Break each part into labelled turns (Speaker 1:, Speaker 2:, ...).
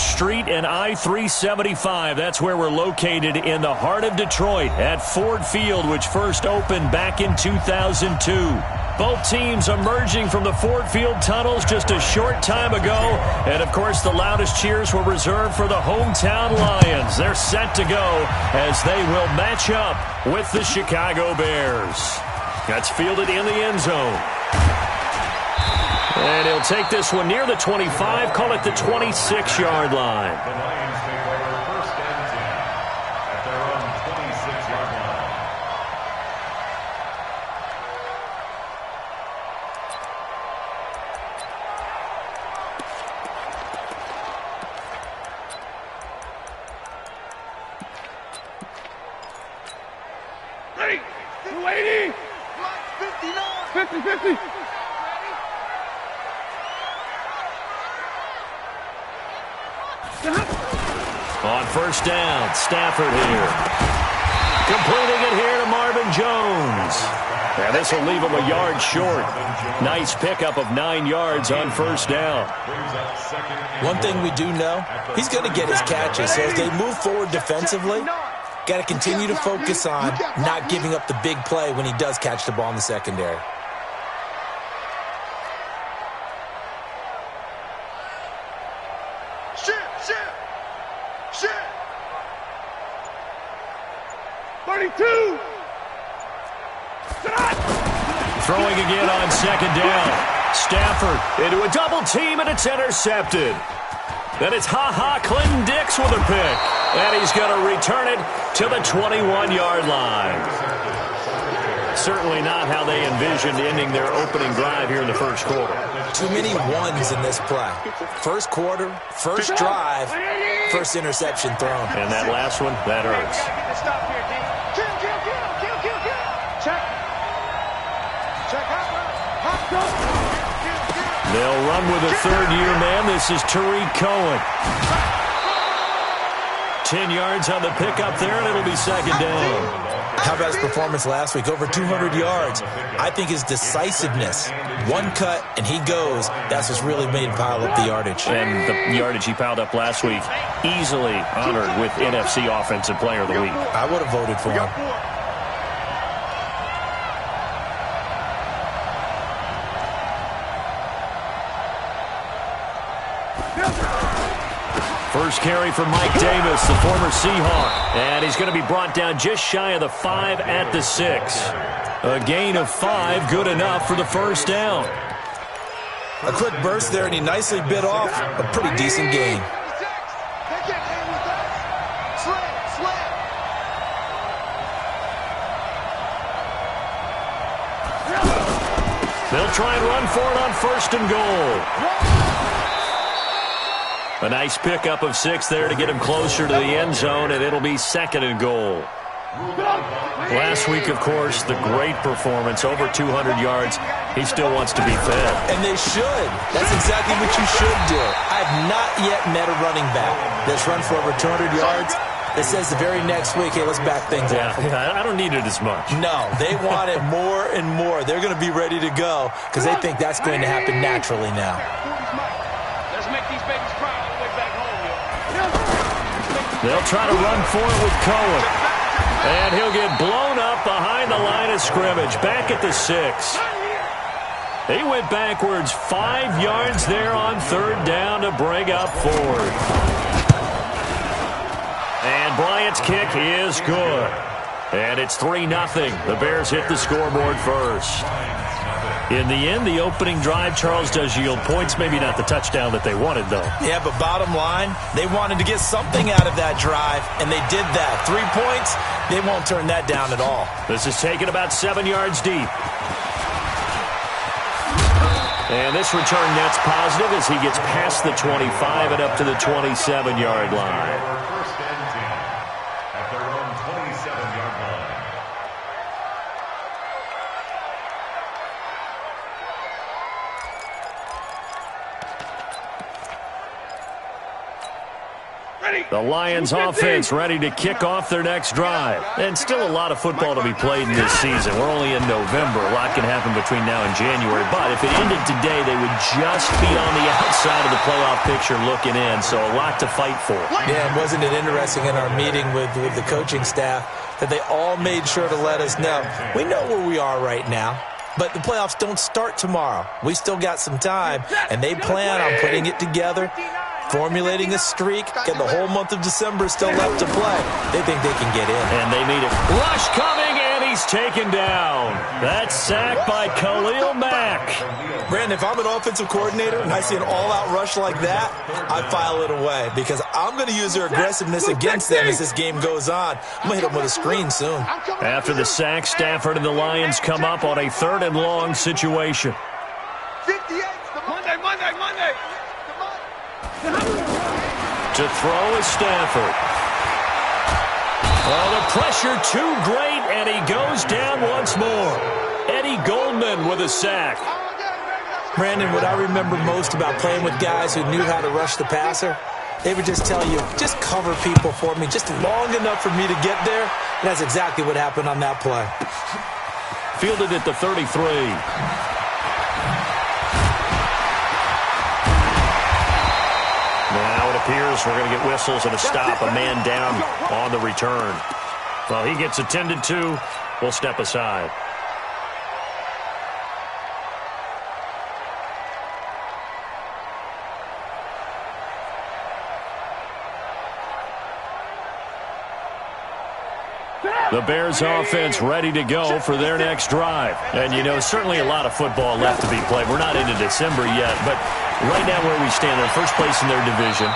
Speaker 1: Street and I-375. That's where we're located in the heart of Detroit at Ford Field, which first opened back in 2002. Both teams emerging from the Ford Field tunnels just a short time ago. And, of course, the loudest cheers were reserved for the hometown Lions. They're set to go as they will match up with the Chicago Bears. That's fielded in the end zone. And he'll take this one near the 25, call it the 26-yard line.
Speaker 2: The Lions take over first and 10 at their own 26-yard line.
Speaker 3: Ready? 280. 59. 50-50.
Speaker 1: On first down, Stafford here. Completing it here to Marvin Jones. And this will leave him a yard short. Nice pickup of 9 yards on first down.
Speaker 4: One thing we do know, he's going to get his catches. So as they move forward defensively, got to continue to focus on not giving up the big play when he does catch the ball in the secondary.
Speaker 3: Shit. 32.
Speaker 1: Throwing again on second down. Stafford into a double team, and it's intercepted. Then it's Clinton Dix with a pick. And he's going to return it to the 21-yard line. Certainly not how they envisioned ending their opening drive here in the first quarter.
Speaker 4: Too many ones in this play. First quarter, first drive, first interception thrown.
Speaker 1: And that last one, that hurts. They'll run with a third-year man. This is Tariq Cohen. 10 yards on the pickup there, and it'll be second down.
Speaker 4: How about his performance last week? Over 200 yards. I think his decisiveness, one cut, and he goes. That's what's really made him pile up the yardage.
Speaker 1: And the yardage he piled up last week, easily honored with NFC Offensive Player of the Week.
Speaker 4: I would have voted for him.
Speaker 1: First carry for Mike Davis, the former Seahawk. And he's going to be brought down just shy of the 5 at the 6. A gain of 5, good enough for the first down.
Speaker 4: A quick burst there, and he nicely bit off a pretty decent gain.
Speaker 1: They'll try and run for it on first and goal. A nice pickup of 6 there to get him closer to the end zone, and it'll be second and goal. Last week, of course, the great performance, over 200 yards. He still wants to be fed.
Speaker 4: And they should. That's exactly what you should do. I've not yet met a running back that's run for over 200 yards that says the very next week, hey, let's back things up.
Speaker 1: Yeah, I don't need it as much.
Speaker 4: No, they want it more and more. They're going to be ready to go because they think that's going to happen naturally now.
Speaker 3: Let's make these babies cry all the way back home, yo.
Speaker 1: They'll try to run for it with Cohen. And he'll get blown up behind the line of scrimmage, back at the 6. He went backwards 5 yards there on third down to bring up Ford. And Bryant's kick is good. And it's 3-0. The Bears hit the scoreboard first. In the end, the opening drive, Charles, does yield points. Maybe not the touchdown that they wanted, though.
Speaker 4: Yeah, but bottom line, they wanted to get something out of that drive, and they did that. 3 points, they won't turn that down at all.
Speaker 1: This is taken about 7 yards deep. And this return net's positive as he gets past the 25 and up to the 27-yard line.
Speaker 2: First and 10 at their own 27-yard line.
Speaker 1: The Lions offense ready to kick off their next drive. And still a lot of football to be played in this season. We're only in November. A lot can happen between now and January. But if it ended today, they would just be on the outside of the playoff picture looking in. So a lot to fight for.
Speaker 4: Yeah, and wasn't it interesting in our meeting with the coaching staff that they all made sure to let us know, we know where we are right now, but the playoffs don't start tomorrow. We still got some time, and they plan on putting it together, formulating a streak, and the whole month of December is still left to play. They think they can get in.
Speaker 1: And they need it. Rush coming, and he's taken down. That's sacked by Khalil Mack.
Speaker 4: Brandon, if I'm an offensive coordinator and I see an all-out rush like that, I file it away because I'm going to use their aggressiveness against them as this game goes on. I'm going to hit them with a screen soon.
Speaker 1: After the sack, Stafford and the Lions come up on a 3rd and long situation.
Speaker 3: 58. Monday.
Speaker 1: To throw is Stafford. Oh, the pressure too great, and he goes down once more. Eddie Goldman with a sack.
Speaker 4: Brandon, what I remember most about playing with guys who knew how to rush the passer, they would just tell you, just cover people for me, just long enough for me to get there. And that's exactly what happened on that play.
Speaker 1: Fielded at the 33. Now it appears we're going to get whistles and a stop, a man down on the return. Well, he gets attended to. We'll step aside. The Bears offense ready to go for their next drive. And, you know, certainly a lot of football left to be played. We're not into December yet, but right now where we stand, they're first place in their division.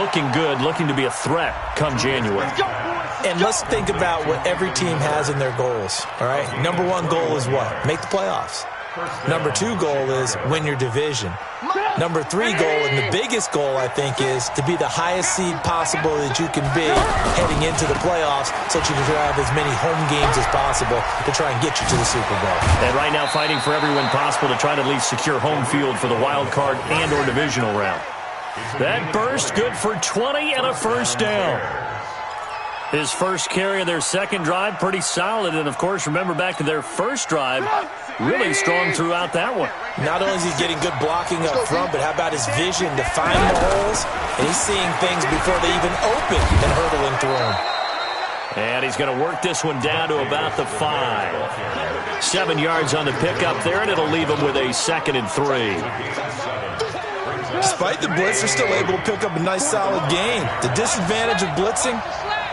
Speaker 1: Looking good, looking to be a threat come January.
Speaker 4: And let's think about what every team has in their goals, all right? Number 1 goal is what? Make the playoffs. Number 2 goal is win your division. Number 3 goal, and the biggest goal, I think, is to be the highest seed possible that you can be heading into the playoffs so that you can have as many home games as possible to try and get you to the Super Bowl.
Speaker 1: And right now fighting for every win possible to try to at least secure home field for the wild card and or divisional round. That burst good for 20 and a first down. His first carry of their second drive, pretty solid. And, of course, remember back to their first drive, really strong throughout that one.
Speaker 4: Not only is he getting good blocking up front, but how about his vision to find the holes? And he's seeing things before they even open and hurdling through them.
Speaker 1: And he's going to work this one down to about the 5. 7 yards on the pickup there, and it'll leave him with a 2nd and 3.
Speaker 4: Despite the blitz, they're still able to pick up a nice, solid gain. The disadvantage of blitzing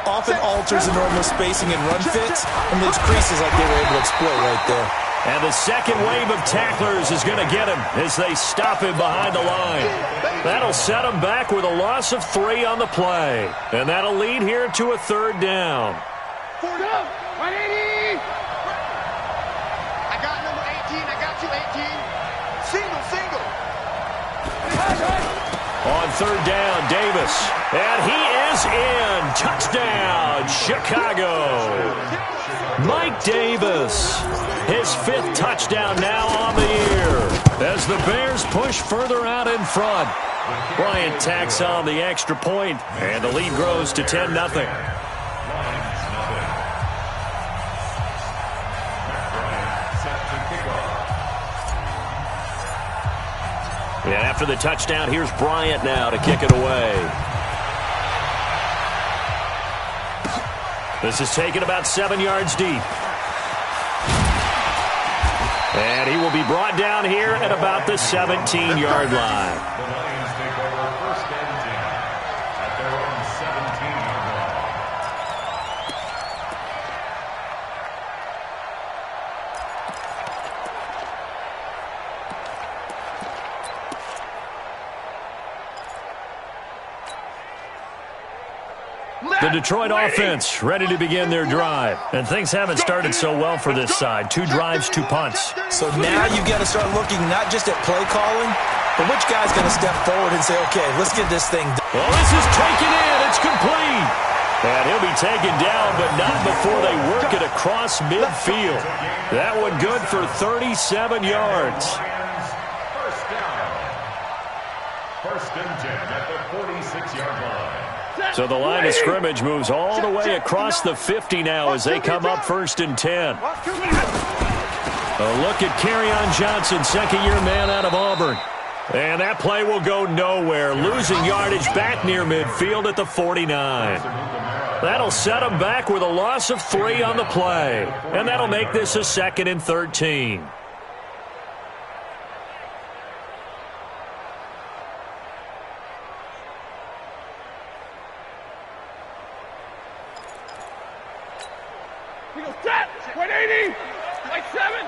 Speaker 4: often alters the normal spacing and run fits and leaves creases like they were able to exploit right there.
Speaker 1: And the second wave of tacklers is going to get him as they stop him behind the line. That'll set him back with a loss of 3 on the play. And that'll lead here to a 3rd down.
Speaker 3: 180. I got number 18. I got you, 18. Single.
Speaker 1: On 3rd down, Davis. And he is in. Touchdown, Chicago. Mike Davis. His 5th touchdown now on the year as the Bears push further out in front. Bryant tacks on the extra point, and the lead grows to 10-0. And after the touchdown, here's Bryant now to kick it away. This is taken about 7 yards deep. And he will be brought down here at about the 17-yard line.
Speaker 2: The Lions take over 1st and 10 at their own 17-yard line.
Speaker 1: The Detroit offense ready to begin their drive. And things haven't started so well for this side. 2 drives, 2 punts.
Speaker 4: So now you got to start looking not just at play calling, but which guy's going to step forward and say, okay, let's get this thing done.
Speaker 1: Well, this is taken in. It's complete. And he'll be taken down, but not before they work it across midfield. That one good for 37 yards.
Speaker 2: First down. 1st and 10 at the 46-yard line.
Speaker 1: So the line of scrimmage moves all the way across the 50 now as they come up 1st and 10. A look at Kerryon Johnson, second-year man out of Auburn. And that play will go nowhere, losing yardage back near midfield at the 49. That'll set them back with a loss of 3 on the play. And that'll make this a 2nd and 13.
Speaker 3: We go set. 180. Like 7.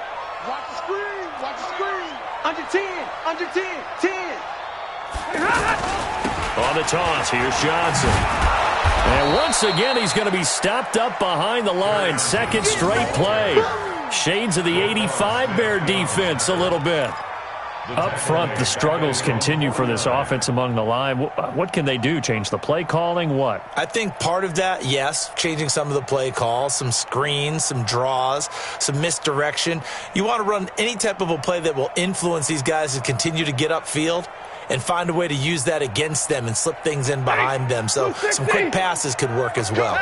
Speaker 3: Watch the screen. Watch the screen. Under 10. Under 10. 10.
Speaker 1: On the toss, here's Johnson. And once again, he's going to be stopped up behind the line. 2nd straight play. Shades of the 85 Bear defense a little bit. Up front, the struggles continue for this offense among the line. What can they do? Change the play calling? What?
Speaker 4: I think part of that, yes, changing some of the play calls, some screens, some draws, some misdirection. You want to run any type of a play that will influence these guys to continue to get upfield and find a way to use that against them and slip things in behind them. So some quick passes could work as well.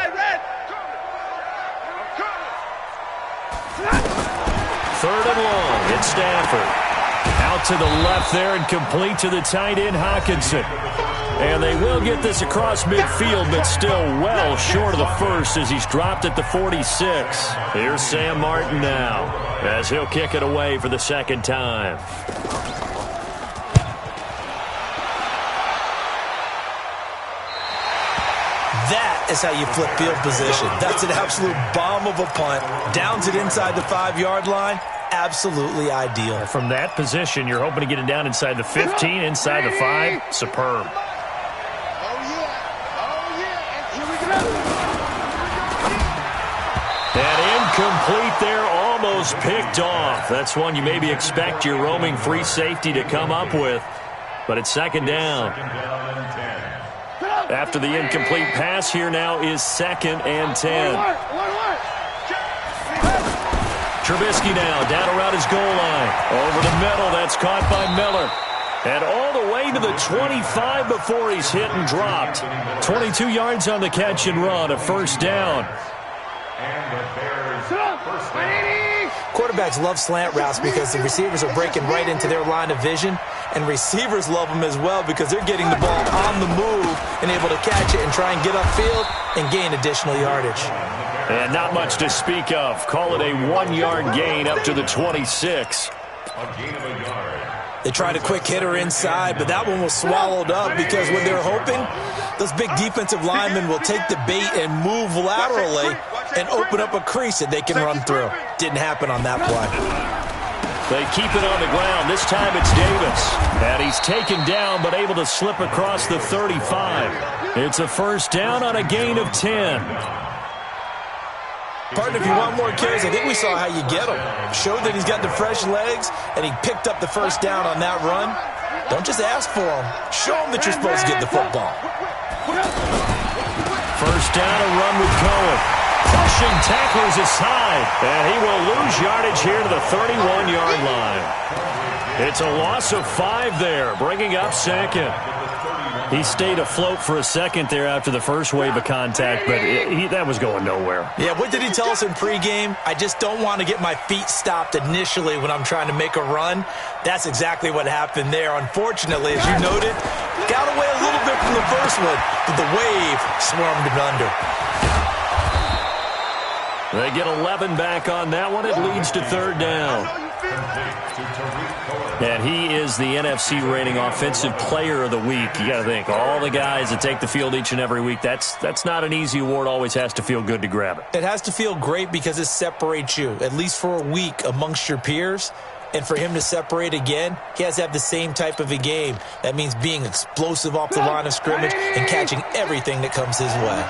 Speaker 1: 3rd and long. It's Stanford. Out to the left there and complete to the tight end, Hawkinson. And they will get this across midfield, but still well short of the first as he's dropped at the 46. Here's Sam Martin now as he'll kick it away for the 2nd time.
Speaker 4: That is how you flip field position. That's an absolute bomb of a punt. Downs it inside the 5-yard line. Absolutely ideal.
Speaker 1: From that position, you're hoping to get it down inside the 15, inside the 5. Superb.
Speaker 3: Oh, yeah. Oh, yeah. And here we go.
Speaker 1: And incomplete there, almost picked off. That's one you maybe expect your roaming free safety to come up with. But it's 2nd down. After the incomplete pass, here now is 2nd and 10. Trubisky now down around his goal line. Over the middle, that's caught by Miller. And all the way to the 25 before he's hit and dropped. 22 yards on the catch and run, a 1st down.
Speaker 4: Quarterbacks love slant routes because the receivers are breaking right into their line of vision, and receivers love them as well because they're getting the ball on the move and able to catch it and try and get upfield and gain additional yardage.
Speaker 1: And not much to speak of. Call it a 1-yard gain up to the 26.
Speaker 4: They tried a quick hitter inside, but that one was swallowed up because when they're hoping, those big defensive linemen will take the bait and move laterally and open up a crease that they can run through. Didn't happen on that play.
Speaker 1: They keep it on the ground. This time it's Davis. And he's taken down but able to slip across the 35. It's a 1st down on a gain of 10.
Speaker 4: Partner, if you want more carries, I think we saw how you get him. Showed that he's got the fresh legs, and he picked up the 1st down on that run. Don't just ask for him. Show him that you're supposed to get the football.
Speaker 1: 1st down, a run with Cohen. Pushing tacklers aside, and he will lose yardage here to the 31-yard line. It's a loss of 5 there, bringing up 2nd. He stayed afloat for a second there after the first wave of contact, but that was going nowhere.
Speaker 4: Yeah, what did he tell us in pregame? I just don't want to get my feet stopped initially when I'm trying to make a run. That's exactly what happened there. Unfortunately, as you noted, got away a little bit from the first one, but the wave swarmed him under.
Speaker 1: They get 11 back on that one. It leads to 3rd down. And he is the NFC rating offensive player of the week. You got to think, all the guys that take the field each and every week, that's not an easy award. Always has to feel good to grab it.
Speaker 4: It has to feel great because it separates you, at least for a week, amongst your peers. And for him to separate again, he has to have the same type of a game. That means being explosive off the line of scrimmage and catching everything that comes his way.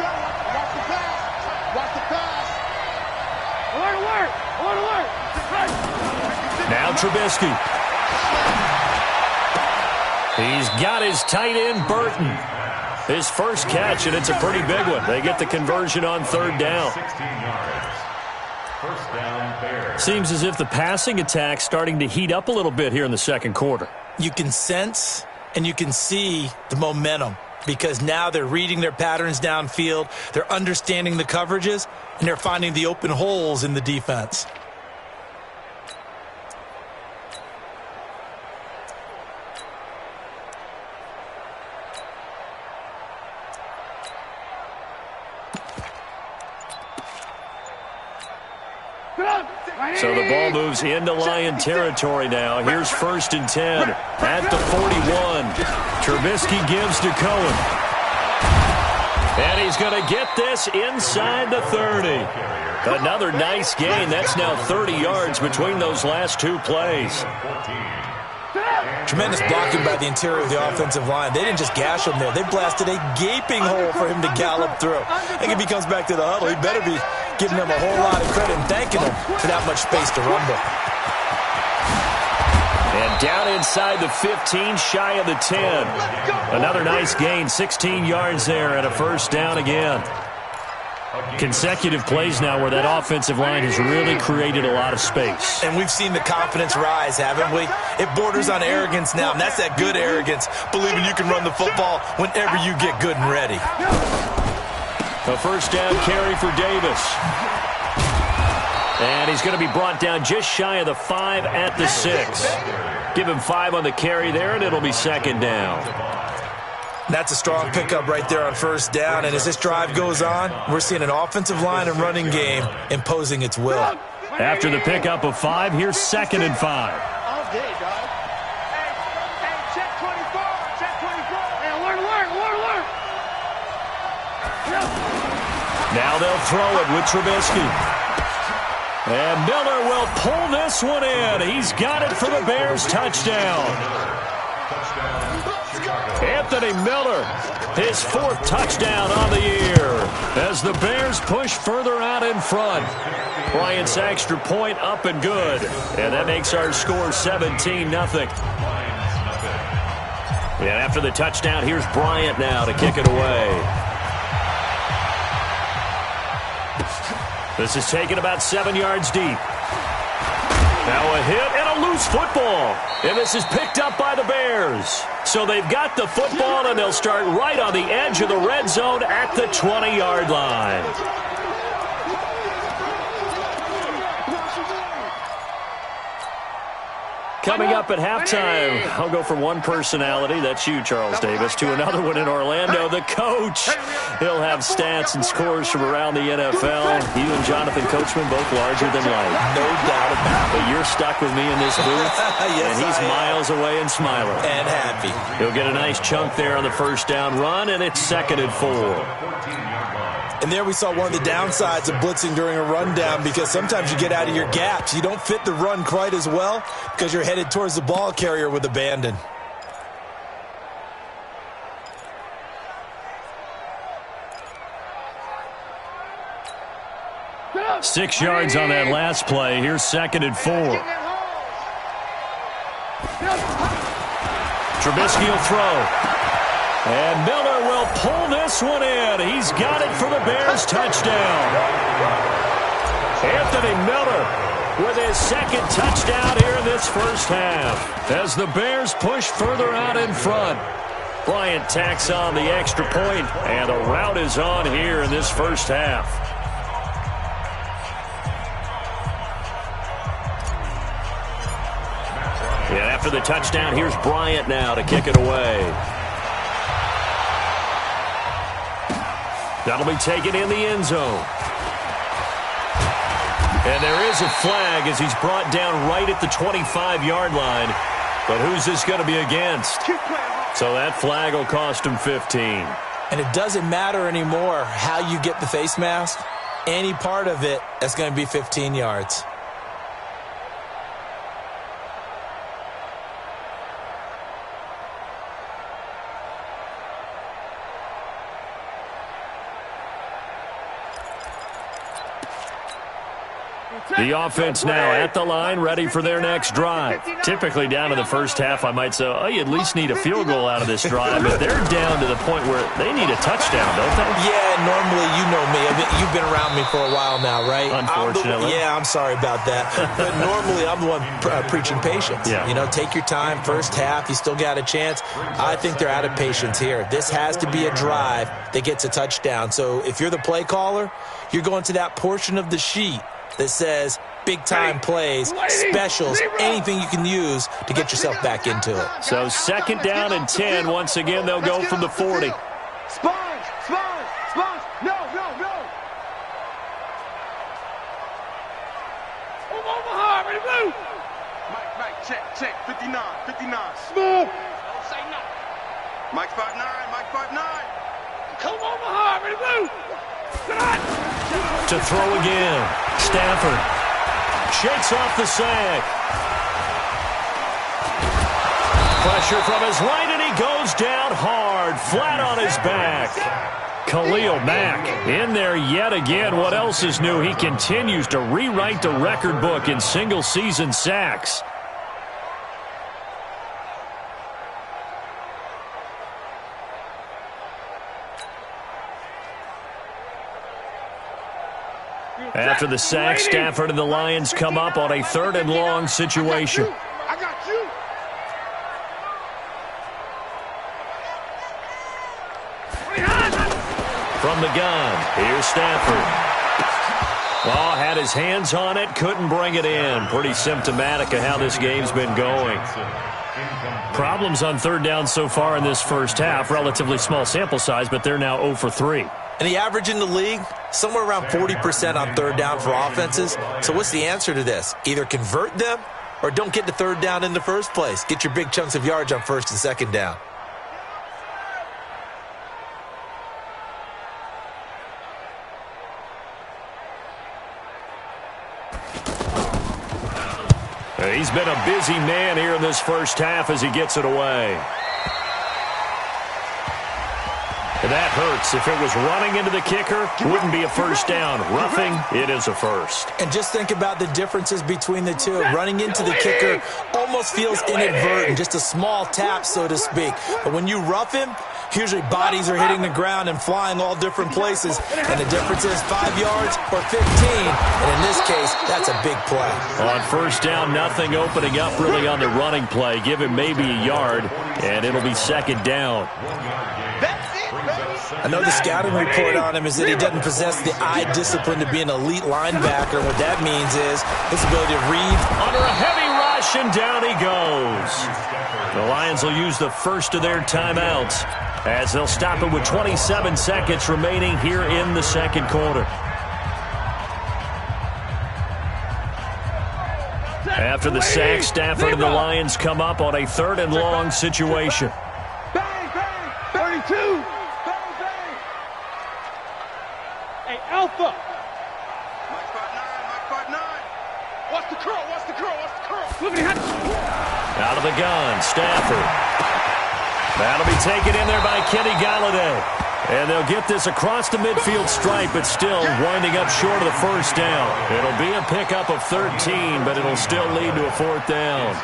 Speaker 1: Now Trubisky. He's got his tight end, Burton. His first catch, and it's a pretty big one. They get the conversion on 3rd down. Seems as if the passing attack's starting to heat up a little bit here in the 2nd quarter.
Speaker 4: You can sense and you can see the momentum. because now they're reading their patterns downfield, they're understanding the coverages, and they're finding the open holes in the defense.
Speaker 1: So the ball moves into Lion territory now. Here's 1st and 10 at the 41. Trubisky gives to Cohen. And he's going to get this inside the 30. Another nice gain. That's now 30 yards between those last two plays.
Speaker 4: Tremendous blocking by the interior of the offensive line. They didn't just gash him there. They blasted a gaping hole for him to gallop through. I think if he comes back to the huddle, he better be giving them a whole lot of credit and thanking them for that much space to rumble.
Speaker 1: And down inside the 15, shy of the 10. Another nice gain, 16 yards there and a 1st down again. Consecutive plays now where that offensive line has really created a lot of space.
Speaker 4: And we've seen the confidence rise, haven't we? It borders on arrogance now, and that's that good arrogance, believing you can run the football whenever you get good and ready.
Speaker 1: A 1st down carry for Davis. And he's going to be brought down just shy of the 5 at the 6. Give him 5 on the carry there, and it'll be 2nd down.
Speaker 4: That's a strong pickup right there on 1st down. And as this drive goes on, we're seeing an offensive line and running game imposing its will.
Speaker 1: After the pickup of 5, here's 2nd and 5.
Speaker 3: All day, dog. Hey, check 24. Check 24. Hey, alert.
Speaker 1: Now they'll throw it with Trubisky. And Miller will pull this one in. He's got it for the Bears touchdown. Anthony Miller, his 4th touchdown on the year as the Bears push further out in front. Bryant's extra point up and good. And that makes our score 17-0. And after the touchdown, here's Bryant now to kick it away. This is taken about 7 yards deep. Now a hit and a loose football. And this is picked up by the Bears. So they've got the football, and they'll start right on the edge of the red zone at the 20-yard line. Coming up at halftime, I'll go from one personality, that's you, Charles Davis, to another one in Orlando, the coach. He'll have stats and scores from around the NFL. You and Jonathan Coachman, both larger than life.
Speaker 4: No doubt about it.
Speaker 1: But you're stuck with me in this booth,
Speaker 4: yes,
Speaker 1: and he's miles away and smiling.
Speaker 4: And happy.
Speaker 1: He'll get a nice chunk there on the 1st down run, and it's 2nd and 4.
Speaker 4: And there we saw one of the downsides of blitzing during a rundown, because sometimes you get out of your gaps. You don't fit the run quite as well because you're headed towards the ball carrier with abandon.
Speaker 1: Good. 6 yards on that last play. Here's 2nd and 4. Trubisky will throw. And Miller will pull this one in. He's got it for the Bears touchdown. Anthony Miller with his 2nd touchdown here in this 1st half. As the Bears push further out in front. Bryant tacks on the extra point, and the rout is on here in this 1st half. And after the touchdown, here's Bryant now to kick it away. That'll be taken in the end zone. And there is a flag as he's brought down right at the 25-yard line. But who's this going to be against? So that flag will cost him 15.
Speaker 4: And it doesn't matter anymore how you get the face mask. Any part of it is going to be 15 yards.
Speaker 1: The offense now at the line, ready for their next drive. Typically down in the first half, I might say, oh, you at least need a field goal out of this drive, but they're down to the point where they need a touchdown, don't they?
Speaker 4: Yeah, normally, you know me. You've been around me for a while now, right?
Speaker 1: Unfortunately.
Speaker 4: I'm sorry about that. But normally, I'm the one preaching patience.
Speaker 1: Yeah.
Speaker 4: You know, take your time. First half, you still got a chance. I think they're out of patience here. This has to be a drive that gets a touchdown. So if you're the play caller, you're going to that portion of the sheet that says big-time plays, specials, anything you can use to get yourself back into it.
Speaker 1: So second down and 10. Once again, they'll go from the 40.
Speaker 3: Sponge! No! Omaha, ready, blue!
Speaker 5: Mike, check, 59.
Speaker 3: Smooth!
Speaker 5: Don't say nothing. Mike 5'9", Mike 5'9".
Speaker 3: Come Omaha, ready, blue!
Speaker 1: To throw again. Stafford shakes off the sack. Pressure from his right, and he goes down hard, flat on his back. Khalil Mack in there yet again. What else is new? He continues to rewrite the record book in single-season sacks. After the sack, Stafford and the Lions come up on a 3rd and long situation.
Speaker 3: I got you.
Speaker 1: From the gun, here's Stafford. Ball had his hands on it, couldn't bring it in. Pretty symptomatic of how this game's been going. Problems on 3rd down so far in this first half. Relatively small sample size, but they're now 0 for 3.
Speaker 4: And the average in the league, somewhere around 40% on 3rd down for offenses. So what's the answer to this? Either convert them or don't get to 3rd down in the first place. Get your big chunks of yards on 1st and 2nd down.
Speaker 1: He's been a busy man here in this first half as he gets it away. That hurts. If it was running into the kicker, it wouldn't be a first down. Roughing, it is a first.
Speaker 4: And just think about the differences between the two. Running into the kicker almost feels inadvertent, just a small tap, so to speak. But when you rough him, usually bodies are hitting the ground and flying all different places. And the difference is 5 yards or 15. And in this case, that's a big play.
Speaker 1: On first down, nothing opening up really on the running play. Give him maybe a yard, and it'll be 2nd down.
Speaker 4: I know the scouting report on him is that he doesn't possess the eye discipline to be an elite linebacker. What that means is his ability to read.
Speaker 1: Under a heavy rush, and down he goes. The Lions will use the first of their timeouts as they'll stop it with 27 seconds remaining here in the 2nd quarter. After the sack, Stafford and the Lions come up on a 3rd and long situation.
Speaker 3: Bang, 32. Hey, Alpha.
Speaker 5: Mike 5'9".
Speaker 3: Watch the curl.
Speaker 1: Out of the gun, Stafford. That'll be taken in there by Kenny Galladay. And they'll get this across the midfield stripe, but still winding up short of the first down. It'll be a pickup of 13, but it'll still lead to a 4th down.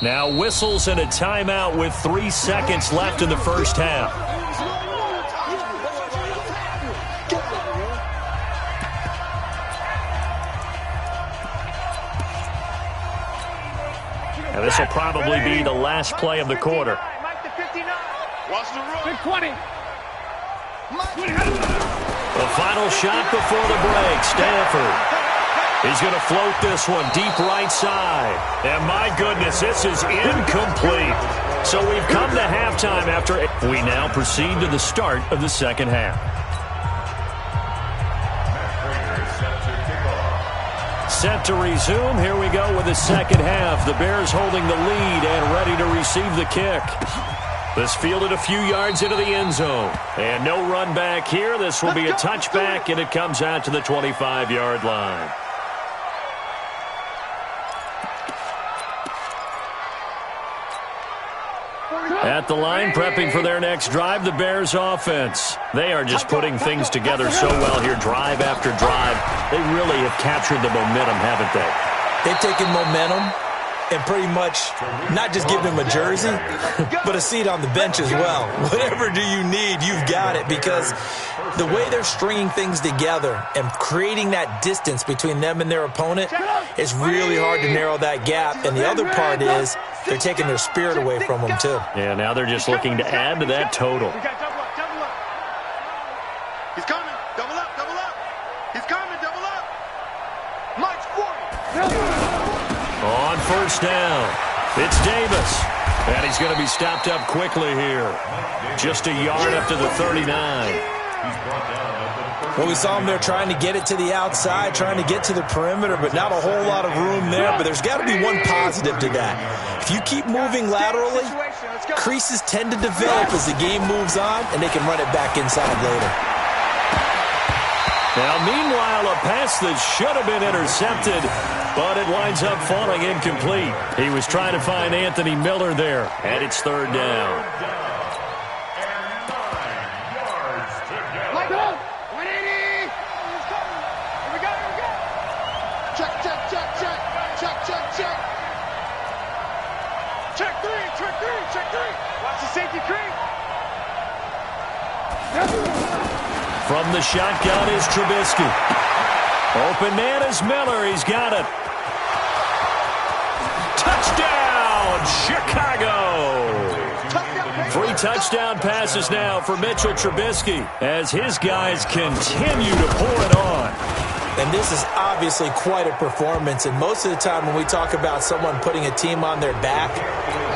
Speaker 1: Now whistles and a timeout with 3 seconds left in the first half. And this will probably be the last play of the quarter.
Speaker 5: Watch the run.
Speaker 3: Big 20.
Speaker 1: The final shot before the break, Stafford. He's going to float this one deep right side. And my goodness, this is incomplete. So we've come to halftime after we now proceed to the start of the 2nd half. Set to resume. Here we go with the 2nd half. The Bears holding the lead and ready to receive the kick. This fielded a few yards into the end zone. And no run back here. This will be a touchback, and it comes out to the 25-yard line. At the line, prepping for their next drive, the Bears offense. They are just putting things together so well here, drive after drive. They really have captured the momentum, haven't they?
Speaker 4: They've taken momentum and pretty much not just give him a jersey, but a seat on the bench as well. Whatever do you need, you've got it, because the way they're stringing things together and creating that distance between them and their opponent, it's really hard to narrow that gap. And the other part is they're taking their spirit away from them, too.
Speaker 1: Yeah, now they're just looking to add to that total.
Speaker 5: He's coming. Double up, double up. He's coming, double up.
Speaker 3: Mike's 40.
Speaker 1: On first down, it's Davis. And he's going to be stopped up quickly here. Just a yard up to the 39.
Speaker 4: Well, we saw him there trying to get it to the outside, trying to get to the perimeter, but not a whole lot of room there. But there's got to be one positive to that. If you keep moving laterally, creases tend to develop as the game moves on, and they can run it back inside later.
Speaker 1: Now, meanwhile, a pass that should have been intercepted, but it winds up falling incomplete. He was trying to find Anthony Miller there, and it's third down.
Speaker 3: Mike, 180. He's coming. Here we go, here we go. Check, check, check, check. Check, check, check. Check three, check three, check three. Watch the safety creep.
Speaker 1: From the shotgun is Trubisky. Open man is Miller. He's got it. Touchdown, Chicago! 3 touchdown passes now for Mitchell Trubisky as his guys continue to pour it on.
Speaker 4: And this is obviously quite a performance. And most of the time when we talk about someone putting a team on their back,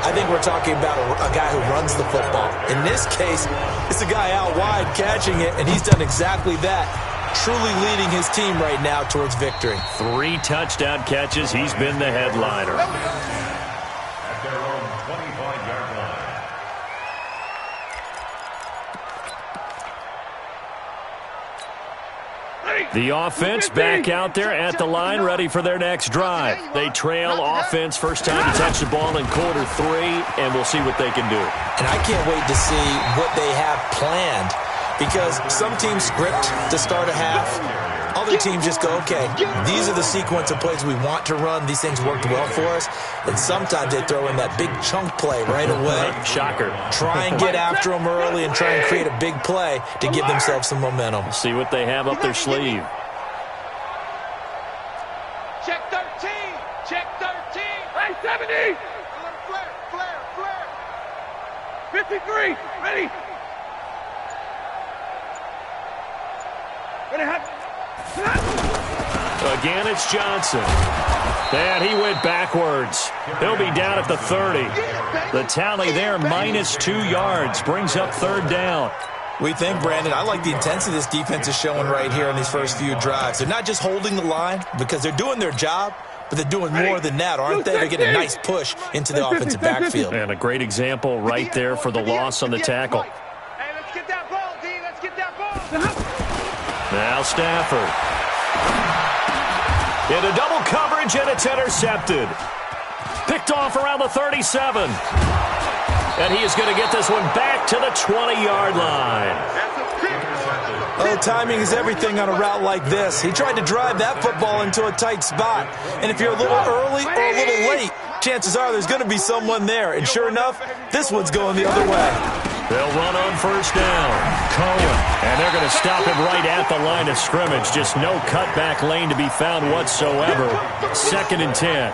Speaker 4: I think we're talking about a guy who runs the football. In this case, it's a guy out wide catching it, and he's done exactly that, truly leading his team right now towards victory.
Speaker 1: 3 touchdown catches. He's been the headliner.
Speaker 2: At their own 25-yard line.
Speaker 1: The offense back out there at the line, ready for their next drive. They trail offense, first time to touch the ball in quarter 3, and we'll see what they can do.
Speaker 4: And I can't wait to see what they have planned, because some teams script to start a half. Other teams just go, okay, these are the sequence of plays we want to run. These things worked well for us. And sometimes they throw in that big chunk play right away.
Speaker 1: Shocker.
Speaker 4: Try and get after them early and try and create a big play to give themselves some momentum.
Speaker 1: See what they have up their sleeve.
Speaker 3: Check 13. Check 13. Hey, 70. Flare, flare, flare. 53. Ready. Ready, hot.
Speaker 1: Again, it's Johnson. And he went backwards. He'll be down at the 30. The tally there, -2 yards, brings up third down.
Speaker 4: We think, Brandon, I like the intensity this defense is showing right here in these first few drives. They're not just holding the line because they're doing their job, but they're doing more than that, aren't they? They're getting a nice push into the offensive backfield.
Speaker 1: And a great example right there for the loss on the tackle.
Speaker 3: Hey, let's get that ball, D. Let's get that ball.
Speaker 1: Now Stafford. Into double coverage, and it's intercepted. Picked off around the 37. And he is going to get this one back to the 20-yard line.
Speaker 4: Oh, timing is everything on a route like this. He tried to drive that football into a tight spot. And if you're a little early or a little late, chances are there's going to be someone there. And sure enough, this one's going the other way.
Speaker 1: They'll run on first down. Cohen. And they're going to stop him right at the line of scrimmage. Just no cutback lane to be found whatsoever. 2nd and 10.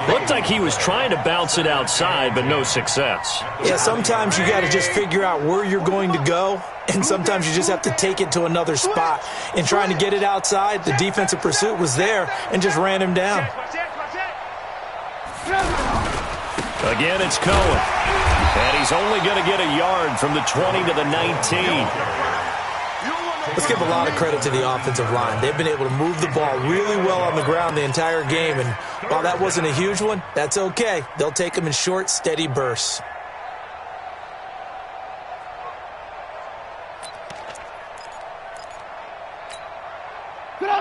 Speaker 1: Looked like he was trying to bounce it outside, but no success.
Speaker 4: Yeah, sometimes you got to just figure out where you're going to go, and sometimes you just have to take it to another spot. In trying to get it outside, the defensive pursuit was there and just ran him down.
Speaker 1: Again, it's Cohen. And he's only going to get a yard from the 20 to the 19.
Speaker 4: Let's give a lot of credit to the offensive line. They've been able to move the ball really well on the ground the entire game. And while that wasn't a huge one, that's okay. They'll take them in short, steady bursts.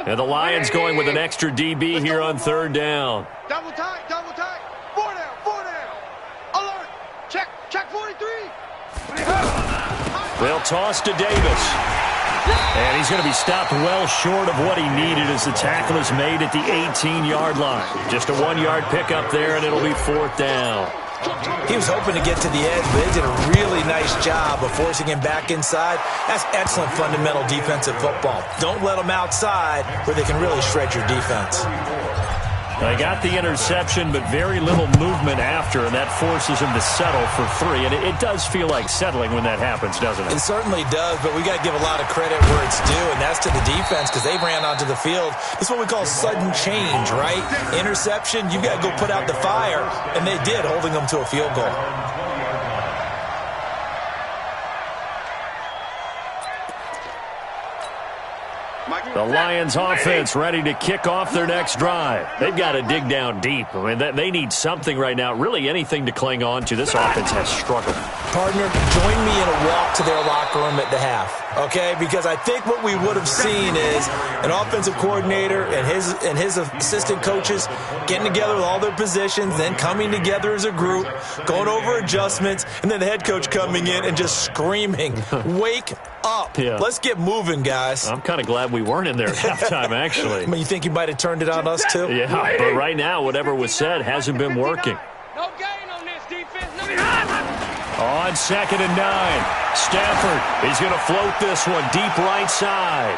Speaker 1: And the Lions going with an extra DB here on third down.
Speaker 3: Double tight, double tight. 4 down, 4 down. Alert. Check, check.
Speaker 1: They'll toss to Davis. And he's going to be stopped well short of what he needed as the tackle is made at the 18-yard line. Just a 1-yard pickup there, and it'll be 4th down.
Speaker 4: He was hoping to get to the edge, but they did a really nice job of forcing him back inside. That's excellent fundamental defensive football. Don't let them outside where they can really shred your defense.
Speaker 1: They got the interception, but very little movement after, and that forces him to settle for 3. And it does feel like settling when that happens, doesn't it?
Speaker 4: It certainly does, but we got to give a lot of credit where it's due, and that's to the defense because they ran onto the field. This is what we call sudden change, right? Interception, you've got to go put out the fire, and they did, holding them to a field goal.
Speaker 1: The Lions offense ready to kick off their next drive. They've got to dig down deep. I mean, they need something right now, really anything to cling on to. This offense has struggled.
Speaker 4: Partner, join me in a walk to their locker room at the half, okay? Because I think what we would have seen is an offensive coordinator and his assistant coaches getting together with all their positions, then coming together as a group, going over adjustments, and then the head coach coming in and just screaming, wake up.
Speaker 1: Yeah.
Speaker 4: Let's get moving, guys.
Speaker 1: I'm kind of glad we weren't in there at halftime, actually.
Speaker 4: I mean, you think you might have turned it on us, too?
Speaker 1: Yeah, but right now, whatever was said hasn't been working.
Speaker 3: No gain on this defense.
Speaker 1: On 2nd and 9, Stafford is going to float this one deep right side.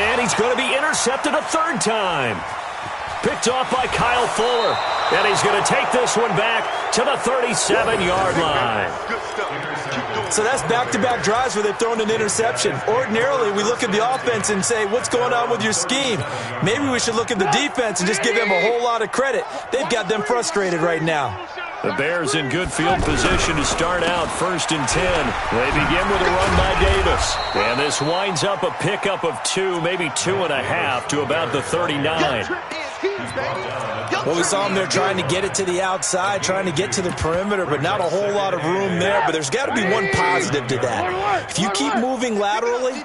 Speaker 1: And he's going to be intercepted a 3rd time. Picked off by Kyle Fuller. And he's going to take this one back to the 37-yard line.
Speaker 4: So that's back-to-back drives where they've thrown an interception. Ordinarily, we look at the offense and say, what's going on with your scheme? Maybe we should look at the defense and just give them a whole lot of credit. They've got them frustrated right now.
Speaker 1: The Bears in good field position to start out 1st and 10. They begin with a run by Davis. And this winds up a pickup of 2, maybe 2.5 to about the 39.
Speaker 4: Well, we saw them there trying to get it to the outside, trying to get to the perimeter, but not a whole lot of room there. But there's got to be one positive to that. If you keep moving laterally,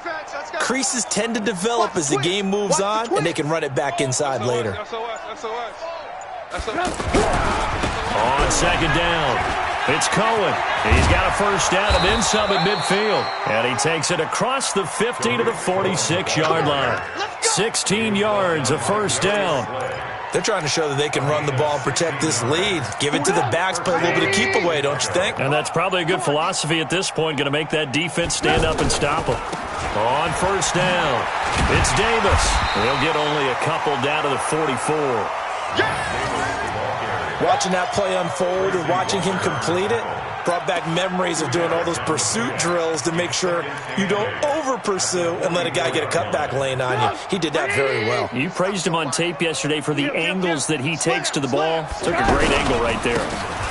Speaker 4: creases tend to develop as the game moves on, and they can run it back inside later.
Speaker 1: On 2nd down, it's Cohen. He's got a 1st down and then some at midfield. And he takes it across the 50 to the 46-yard line. 16 yards, a 1st down.
Speaker 4: They're trying to show that they can run the ball and protect this lead. Give it to the backs, play a little bit of keep away, don't you think?
Speaker 1: And that's probably a good philosophy at this point, going to make that defense stand up and stop them. On 1st down, it's Davis. He'll get only a couple down to the 44.
Speaker 4: Watching that play unfold and watching him complete it brought back memories of doing all those pursuit drills to make sure you don't over-pursue and let a guy get a cutback lane on you. He did that very well.
Speaker 1: You praised him on tape yesterday for the angles that he takes to the ball. Took a great angle right there.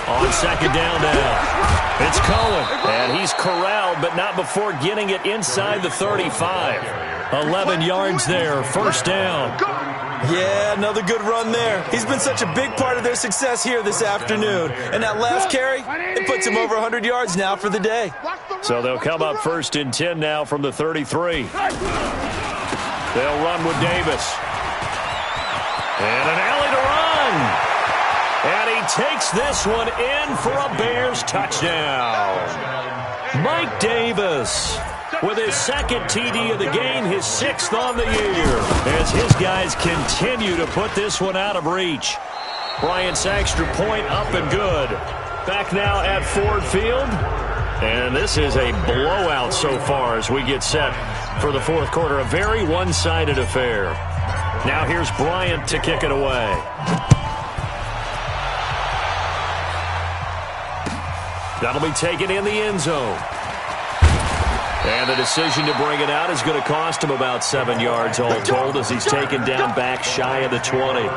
Speaker 1: On 2nd down now, it's Cohen. And he's corralled, but not before getting it inside the 35. 11 yards there, 1st down.
Speaker 4: Yeah, another good run there. He's been such a big part of their success here this afternoon. And that last carry, it puts him over 100 yards now for the day.
Speaker 1: So they'll come up 1st and 10 now from the 33. They'll run with Davis. And an alley to run. And he takes this one in for a Bears touchdown. Mike Davis with his 2nd TD of the game, his 6th on the year, as his guys continue to put this one out of reach. Bryant's extra point up and good. Back now at Ford Field. And this is a blowout so far as we get set for the 4th quarter. A very one-sided affair. Now here's Bryant to kick it away. That'll be taken in the end zone. And the decision to bring it out is going to cost him about 7 yards all told as he's taken down back shy of the 20.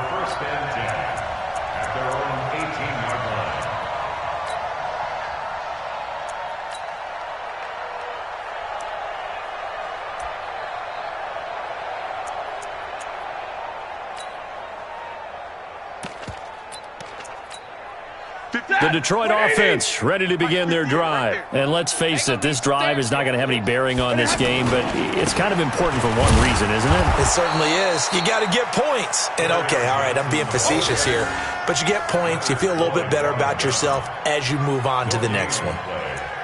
Speaker 1: The Detroit offense ready to begin their drive. And let's face it, this drive is not going to have any bearing on this game, but it's kind of important for one reason, isn't it?
Speaker 4: It certainly is. You got to get points. And okay, all right, I'm being facetious here, but you get points, you feel a little bit better about yourself as you move on to the next one.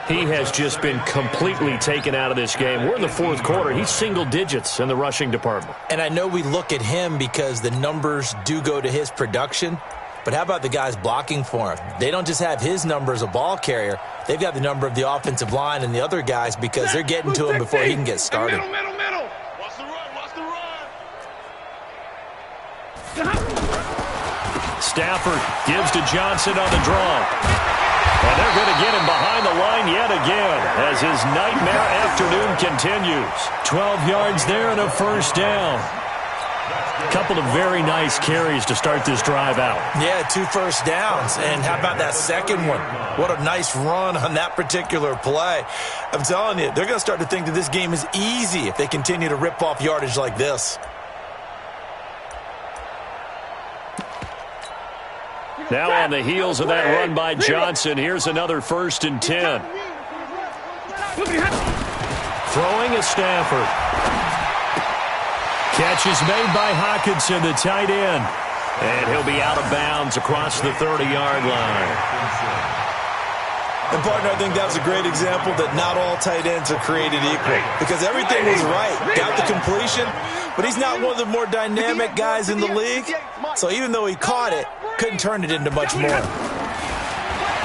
Speaker 1: He has just been completely taken out of this game. We're in the fourth quarter. He's single digits in the rushing department.
Speaker 4: And I know we look at him because the numbers do go to his production, but how about the guys blocking for him? They don't just have his number as a ball carrier. They've got the number of the offensive line and the other guys because they're getting to him before he can get started.
Speaker 3: Middle. Watch the run.
Speaker 1: Stafford gives to Johnson on the draw. And they're going to get him behind the line yet again as his nightmare afternoon continues. 12 yards there and a first down. Couple of very nice carries to start this drive out.
Speaker 4: Yeah, 2 first downs. And how about that second one? What a nice run on that particular play. I'm telling you, they're going to start to think that this game is easy if they continue to rip off yardage like this.
Speaker 1: Now on the heels of that run by Johnson, here's another 1st and 10. Throwing a Stafford. Catch is made by Hockenson, the tight end. And he'll be out of bounds across the 30-yard line.
Speaker 4: And, partner, I think that was a great example that not all tight ends are created equal. Because everything was right. Got the completion, but he's not one of the more dynamic guys in the league. So even though he caught it, couldn't turn it into much more.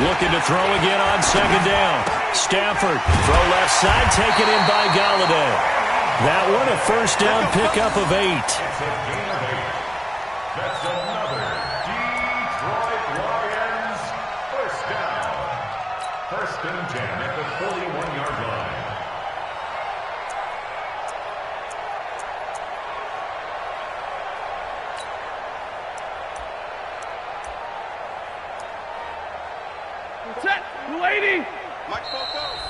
Speaker 1: Looking to throw again on 2nd down. Stafford, throw left side, taken in by Galladay. That one a first down pickup of 8.
Speaker 2: That's another Detroit Lions first down. 1st and 10 at the 41-yard line.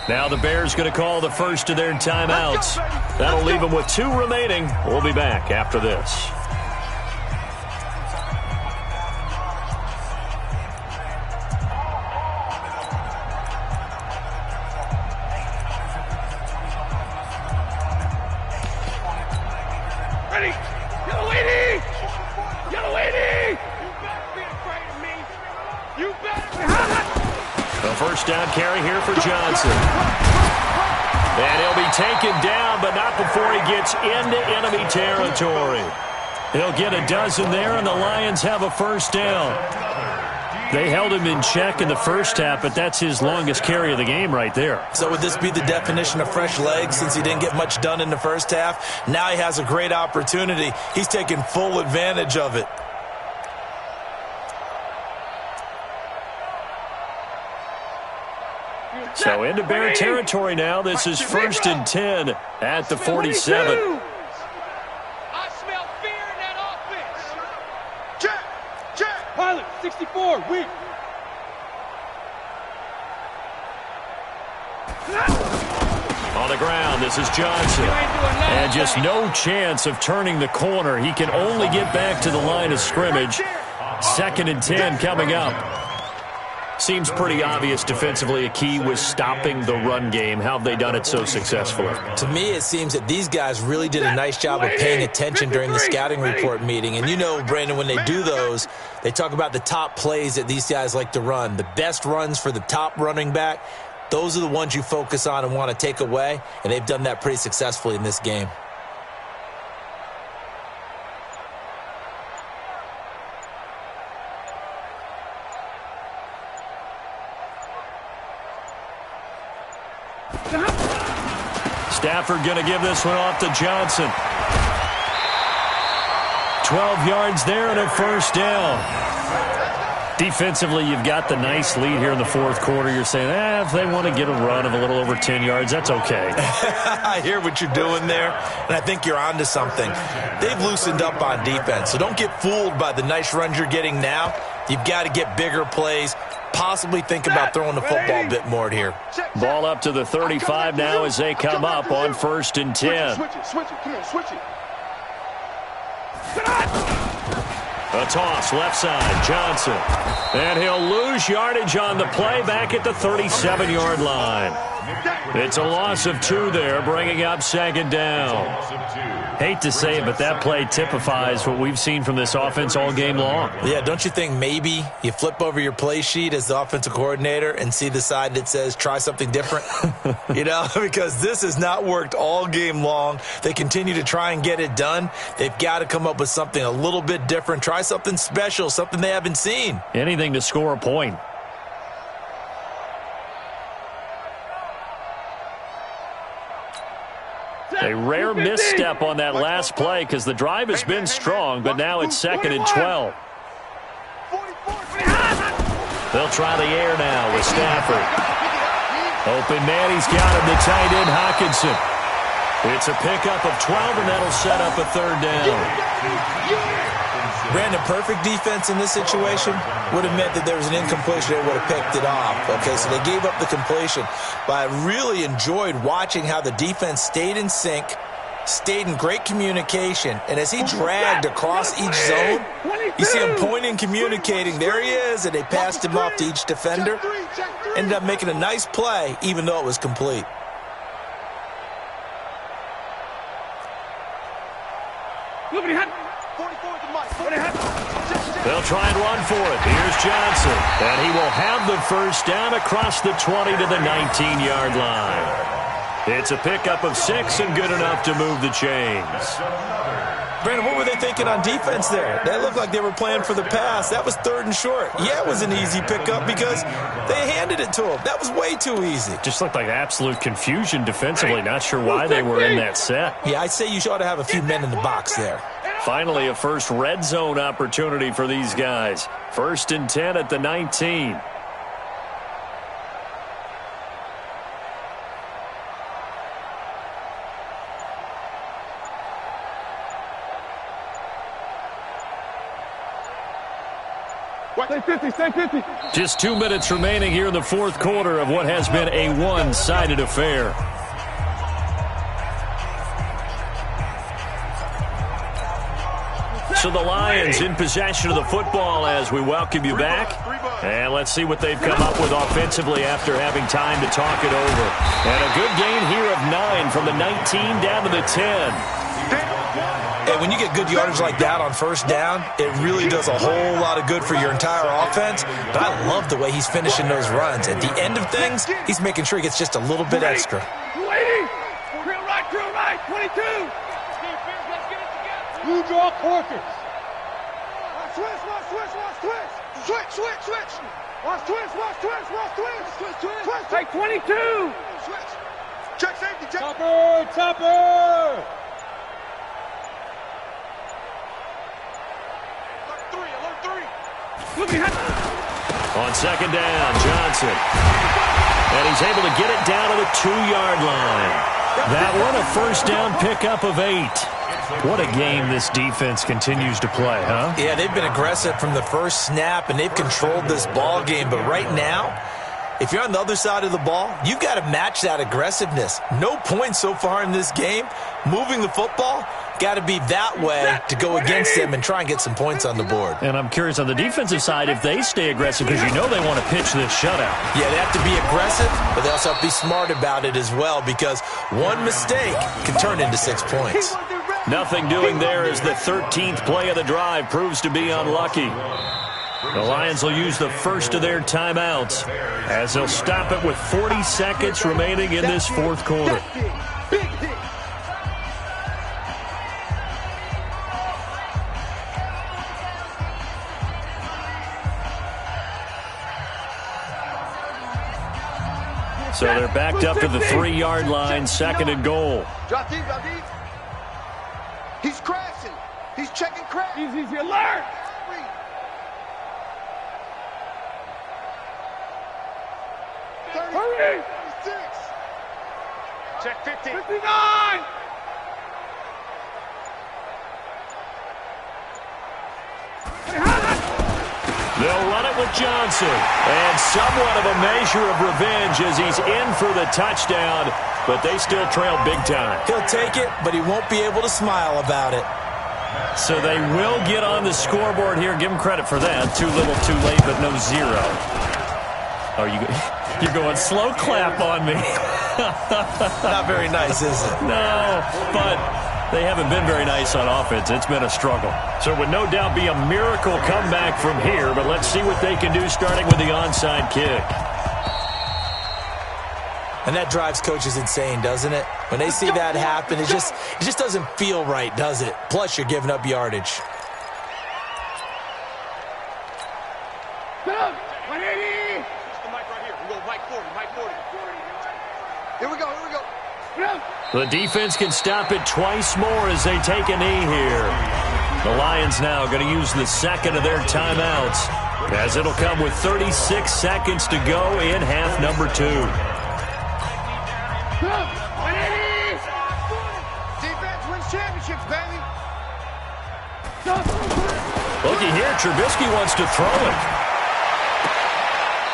Speaker 1: Now the Bears going to call the first of their timeouts. That'll leave them with 2 remaining. We'll be back after this.
Speaker 3: Ready? Yellow lady! Yellow lady! You better be afraid of me. You better be.
Speaker 1: The first down carry here for Johnson. And he'll be taken down, but not before he gets into enemy territory. He'll get a dozen there, and the Lions have a first down. They held him in check in the first half, but that's his longest carry of the game right there.
Speaker 4: So would this be the definition of fresh legs since he didn't get much done in the first half? Now he has a great opportunity. He's taking full advantage of it.
Speaker 1: So into Bear territory now. This is 1st and 10 at the 47.
Speaker 3: I smell fear in that offense.
Speaker 5: Check.
Speaker 3: Pilot, 64, weak.
Speaker 1: On the ground, this is Johnson. And just no chance of turning the corner. He can only get back to the line of scrimmage. 2nd and 10 coming up. Seems pretty obvious defensively a key was stopping the run game. How have they done it so successfully?
Speaker 4: To me, it seems that these guys really did a nice job of paying attention during the scouting report meeting. And you know, Brandon, when they do those, they talk about the top plays that these guys like to run. The best runs for the top running back, those are the ones you focus on and want to take away. And they've done that pretty successfully in this game.
Speaker 1: Stafford going to give this one off to Johnson. 12 yards there and a first down. Defensively, you've got the nice lead here in the fourth quarter. You're saying, if they want to get a run of a little over 10 yards, that's okay.
Speaker 4: I hear what you're doing there, and I think you're onto something. They've loosened up on defense, so don't get fooled by the nice runs you're getting now. You've got to get bigger plays. Possibly think about throwing the football a bit more here.
Speaker 1: Ball up to the 35 now as they come up on 1st and 10.
Speaker 3: Switch it. Come on, switch it.
Speaker 1: A toss, left side, Johnson. And he'll lose yardage on the play back at the 37-yard line. It's a loss of 2 there, bringing up second down. Hate to say it, but that play typifies what we've seen from this offense all game long.
Speaker 4: Yeah, don't you think maybe you flip over your play sheet as the offensive coordinator and see the side that says try something different? You know, because this has not worked all game long. They continue to try and get it done. They've got to come up with something a little bit different. Try something special, something they haven't seen.
Speaker 1: Anything to score a point. A rare misstep on that last play because the drive has been strong, but now it's 2nd and 12. They'll try the air now with Stafford. Open man, he's got him, the tight end Hockenson. It's a pickup of 12, and that'll set up a 3rd down.
Speaker 4: Brandon, perfect defense in this situation would have meant that there was an incompletion. They would have picked it off. Okay, so they gave up the completion. But I really enjoyed watching how the defense stayed in sync, stayed in great communication, and as he dragged across each zone, you see him pointing, communicating. There he is, and they passed him off to each defender. Ended up making a nice play, even though it was complete.
Speaker 1: They'll try and run for it. Here's Johnson. And he will have the first down across the 20 to the 19-yard line. It's a pickup of 6 and good enough to move the chains.
Speaker 4: Brandon, what were they thinking on defense there? That looked like they were playing for the pass. That was 3rd and short. Yeah, it was an easy pickup because they handed it to him. That was way too easy.
Speaker 1: Just looked like absolute confusion defensively. Not sure why they were in that set.
Speaker 4: Yeah, I'd say you ought to have a few men in the box there.
Speaker 1: Finally, a first red zone opportunity for these guys. 1st and 10 at the 19.
Speaker 3: Stay 50.
Speaker 1: Just 2 minutes remaining here in the 4th quarter of what has been a one-sided affair. So the Lions in possession of the football as we welcome you back. And let's see what they've come up with offensively after having time to talk it over. And a good gain here of 9 from the 19 down to the 10.
Speaker 4: And when you get good yardage like that on 1st down, it really does a whole lot of good for your entire offense. But I love the way he's finishing those runs. At the end of things, he's making sure he gets just a little bit extra.
Speaker 3: 280. Drill right, 22. You draw quarters. Switch. Switch. Take 22.
Speaker 5: Switch. Check safety. Check.
Speaker 3: Topper. Alert 3.
Speaker 1: On 2nd down, Johnson. And he's able to get it down to the 2-yard line. That one, a first down pickup of 8. What a game this defense continues to play, huh?
Speaker 4: Yeah, they've been aggressive from the first snap, and they've controlled this ball game. But right now, if you're on the other side of the ball, you've got to match that aggressiveness. No points so far in this game. Moving the football, got to be that way to go against them and try and get some points on the board.
Speaker 1: And I'm curious on the defensive side if they stay aggressive because you know they want to pitch this shutout.
Speaker 4: Yeah, they have to be aggressive, but they also have to be smart about it as well because one mistake can turn into 6 points.
Speaker 1: Nothing doing there as the 13th play of the drive proves to be unlucky. The Lions will use the first of their timeouts as they'll stop it with 40 seconds remaining in this 4th quarter. So they're backed up to the 3-yard line, 2nd and goal.
Speaker 5: Drop deep. He's crashing. He's checking crash.
Speaker 3: Easy, alert. Hurry.
Speaker 5: 36. Check 50.
Speaker 3: 59.
Speaker 1: They'll run it with Johnson. And somewhat of a measure of revenge as he's in for the touchdown, but they still trail big time.
Speaker 4: He'll take it, but he won't be able to smile about it.
Speaker 1: So they will get on the scoreboard here. Give them credit for that. Too little, too late, but no zero. Oh, you're going slow clap on me.
Speaker 4: Not very nice, is it?
Speaker 1: No, but they haven't been very nice on offense. It's been a struggle. So it would no doubt be a miracle comeback from here, but let's see what they can do starting with the onside kick.
Speaker 4: And that drives coaches insane, doesn't it? When they see that happen, it just doesn't feel right, does it? Plus, you're giving up yardage.
Speaker 3: Get up! 180! The mic right here. We go mic 40, mic 40. Here we go, here we go. Get up!
Speaker 1: The defense can stop it twice more as they take a knee here. The Lions now going to use the second of their timeouts, as it'll come with 36 seconds to go in half number 2.
Speaker 3: Defense wins championships, baby.
Speaker 1: Looking here, Trubisky wants to throw it.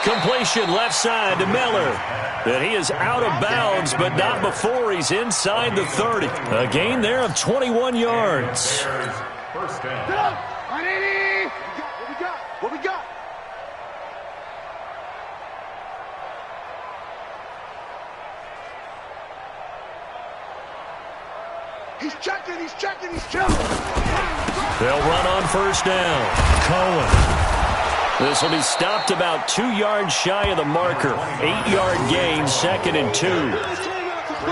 Speaker 1: Completion left side to Miller. But he is out of bounds, but not before he's inside the 30. A gain there of 21 yards.
Speaker 2: First down.
Speaker 3: 180! What we got? What we got? He's checking, he's checking, he's checking.
Speaker 1: They'll run on first down. Cohen. This will be stopped about 2 yards shy of the marker. 8-yard gain, 2nd and 2.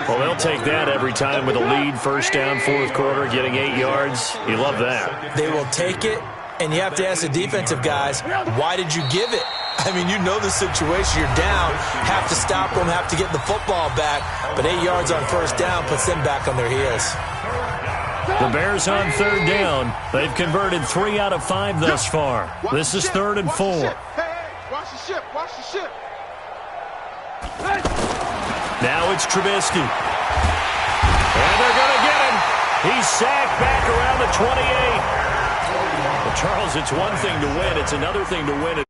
Speaker 1: Well, they'll take that every time with a lead. First down, fourth quarter, getting 8 yards. You love that.
Speaker 4: They will take it, and you have to ask the defensive guys, why did you give it? I mean, you know the situation. You're down, have to stop them, have to get the football back. But 8 yards on first down puts them back on their heels.
Speaker 1: The Bears on third down. They've converted 3 out of 5 thus far. This is 3rd and 4.
Speaker 3: Hey, watch the ship, watch the ship.
Speaker 1: Now it's Trubisky. And they're going to get him. He's sacked back around the 28. Well, Charles, it's one thing to win. It's another thing to win it.